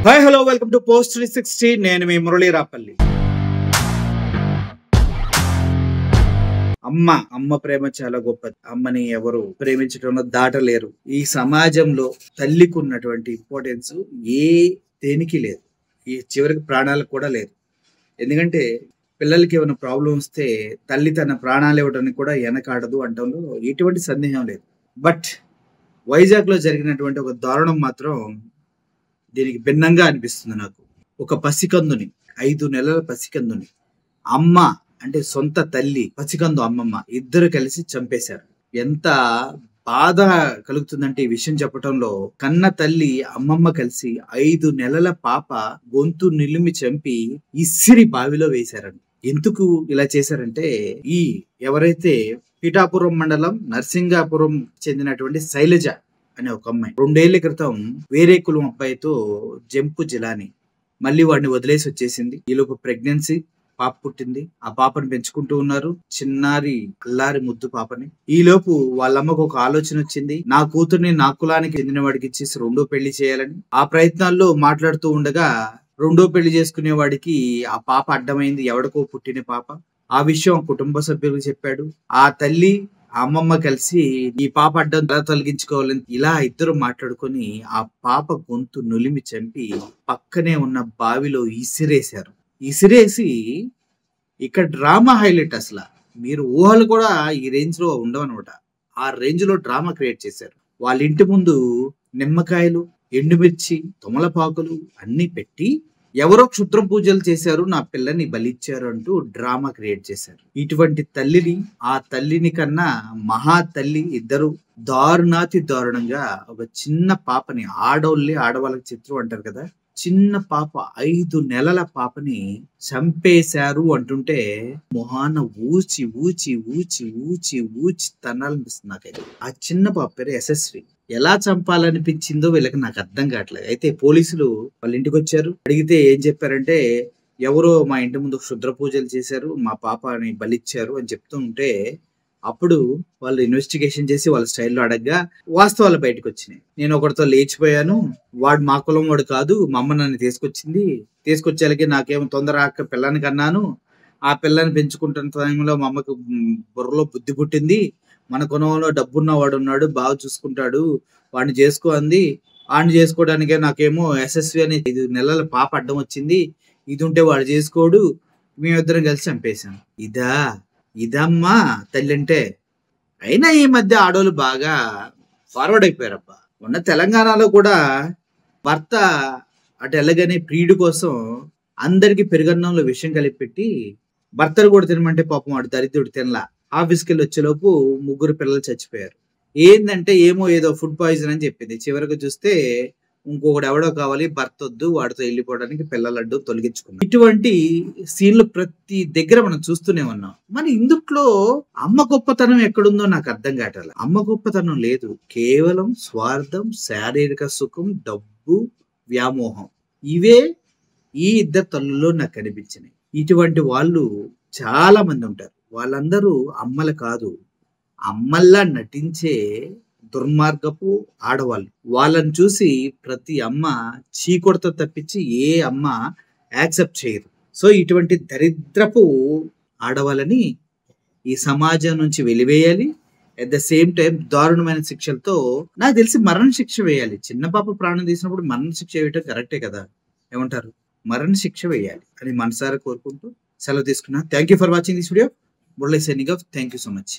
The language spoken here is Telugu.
Hi hello welcome to post 360. నేను మీ మురళీ రాపల్లి. అమ్మ ప్రేమ చాలా గొప్పది. అమ్మని ఎవరు ప్రేమించడంలో దాటలేరు. ఈ సమాజంలో తల్లికి ఉన్నటువంటి ఇంపార్టెన్స్ ఏ దేనికి లేదు. ఈ చివరికి ప్రాణాలకు కూడా లేదు. ఎందుకంటే పిల్లలకి ఏమైనా ప్రాబ్లం వస్తే తల్లి తన ప్రాణాలు ఇవ్వడానికి కూడా వెనకాడదు అంటంలో ఎటువంటి సందేహం లేదు. బట్ వైజాగ్ లో జరిగినటువంటి ఒక దారుణం మాత్రం దీనికి భిన్నంగా అనిపిస్తుంది నాకు. ఒక పసికందుని 5 నెలల పసికందుని అమ్మ అంటే సొంత తల్లి, పసికందు అమ్మమ్మ ఇద్దరు కలిసి చంపేశారు. ఎంత బాధ కలుగుతుందంటే ఈ విషయం చెప్పటంలో. కన్న తల్లి అమ్మమ్మ కలిసి 5 నెలల పాప గొంతు నిలిమి చంపి ఇసిరి బావిలో వేశారండి. ఎందుకు ఇలా చేశారంటే ఈ ఎవరైతే పిఠాపురం మండలం నర్సింగాపురం చెందినటువంటి శైలజ అనే ఒక అమ్మాయి 2 ఏళ్ల క్రితం వేరే కులం అబ్బాయితో జంపు జిలాని మళ్ళీ వాడిని వదిలేసి వచ్చేసింది. ఈలోపు ప్రెగ్నెన్సీ పాప పుట్టింది. ఆ పాపని పెంచుకుంటూ ఉన్నారు, చిన్నారి అల్లారి ముద్దు పాపని. ఈలోపు వాళ్ళమ్మకు ఒక ఆలోచన వచ్చింది, నా కూతుర్ని నా కులానికి చెందిన వాడికి ఇచ్చేసి 2వ పెళ్లి చేయాలని. ఆ ప్రయత్నాల్లో మాట్లాడుతూ ఉండగా 2వ పెళ్లి చేసుకునే వాడికి ఆ పాప అడ్డమైంది, ఎవడికో పుట్టిన పాప. ఆ విషయం కుటుంబ సభ్యులకు చెప్పాడు. ఆ తల్లి అమ్మమ్మ కలిసి ఈ పాప అడ్డం ఎలా తొలగించుకోవాలని ఇలా ఇద్దరు మాట్లాడుకొని ఆ పాప గొంతు నులిమి చంపి పక్కనే ఉన్న బావిలో ఇసిరేశారు. ఇసిరేసి ఇక్కడ డ్రామా హైలైట్. అసలు మీరు ఊహలు కూడా ఈ రేంజ్ లో ఉండవన్నమాట. ఆ రేంజ్ లో డ్రామా క్రియేట్ చేశారు. వాళ్ళ ఇంటి ముందు నిమ్మకాయలు, ఎండుమిర్చి, తొమలపాకులు అన్ని పెట్టి ఎవరో క్షుద్ర పూజలు చేశారు, నా పిల్లని బలిచ్చారు అంటూ డ్రామా క్రియేట్ చేశారు. ఇటువంటి తల్లిని, ఆ తల్లిని కన్నా మహా తల్లి ఇద్దరు దారుణాతి దారుణంగా ఒక చిన్న పాపని, ఆడవాళ్ళకి చిత్రం అంటారు కదా, చిన్న పాప 5 నెలల పాపని చంపేశారు అంటుంటే మొహాన ఊచి ఊచి ఊచి ఊచి ఊచి తనాలనిపిస్తుంది నాకైతే. ఆ చిన్న పాప పేరు యశస్వి. ఎలా చంపాలనిపించిందో వీళ్ళకి నాకు అర్థం కావట్లేదు. అయితే పోలీసులు వాళ్ళ ఇంటికి వచ్చారు. అడిగితే ఏం చెప్పారంటే ఎవరో మా ఇంటి ముందు క్షుద్ర పూజలు చేశారు, మా పాపని బలిచ్చారు అని చెప్తూ ఉంటే అప్పుడు వాళ్ళు ఇన్వెస్టిగేషన్ చేసి వాళ్ళ స్టైల్లో అడగగా వాస్తవాలు బయటకు వచ్చినాయి. నేను ఒకరితో లేచిపోయాను, వాడు మా కులం వాడు కాదు, మా అమ్మ నన్ను తీసుకొచ్చేలకి నాకేమో తొందర పిల్లని కన్నాను. ఆ పిల్లని పెంచుకుంటున్న టైంలో మా అమ్మకు బుర్రలో బుద్ధి పుట్టింది, మన కులంలో డబ్బున్న వాడు ఉన్నాడు, బాగా చూసుకుంటాడు, వాడిని చేసుకో అంది. వాడిని చేసుకోవడానికే నాకేమో యశస్వి అనే 5 నెలల పాప అడ్డం వచ్చింది, ఇది ఉంటే వాడు చేసుకోడు, మేమిద్దరం కలిసి చంపేశాం. ఇదమ్మా తల్లి అంటే. అయినా ఈ మధ్య ఆడవాళ్ళు బాగా ఫార్వర్డ్ అయిపోయారబ్బా. ఉన్న తెలంగాణలో కూడా భర్త అటు వెళ్ళగానే ప్రియుడి కోసం అందరికి పెరుగన్నంలో విషయం కలిపి పెట్టి భర్తను కూడా తినమంటే పాపం వాడు దరిద్రుడు తినలా. ఆఫీస్కి వెళ్ళి వచ్చేలోపు 3 పిల్లలు చచ్చిపోయారు. ఏంటంటే ఏదో ఫుడ్ పాయిజన్ అని చెప్పింది. చివరికి చూస్తే ఇంకొకటి ఎవడో కావాలి, భర్త వద్దు, వాడితో వెళ్ళిపోవడానికి పిల్లలడ్డు తొలగించుకున్నాం. ఇటువంటి సీన్లు ప్రతి దగ్గర మనం చూస్తూనే ఉన్నాం. మరి ఇందుట్లో అమ్మ గొప్పతనం ఎక్కడుందో నాకు అర్థం కావట్లేదు. అమ్మ గొప్పతనం లేదు, కేవలం స్వార్థం, శారీరక సుఖం, డబ్బు, వ్యామోహం. ఇవే ఈ ఇద్దరు తల్లుల్లో నాకు కనిపించినాయి. ఇటువంటి వాళ్ళు చాలా మంది ఉంటారు. వాళ్ళందరూ అమ్మలు కాదు, అమ్మల్లా నటించే దుర్మార్గపు ఆడవాళ్ళు. వాళ్ళని చూసి ప్రతి అమ్మ చీకొడత తప్పించి ఏ అమ్మ యాక్సెప్ట్ చేయదు. సో ఇటువంటి దరిద్రపు ఆడవాళ్ళని ఈ సమాజం నుంచి వెలివేయాలి. అట్ ద సేమ్ టైం దారుణమైన శిక్షలతో నాకు తెలిసి మరణ శిక్ష వేయాలి. చిన్న పాప ప్రాణం తీసినప్పుడు మరణ శిక్ష వేయటం కరెక్టే కదా, ఏమంటారు? మరణ శిక్ష వేయాలి అని మనసారా కోరుకుంటూ సెలవు తీసుకున్నా. Thank you for watching this video. Murali signing off. Thank you so much.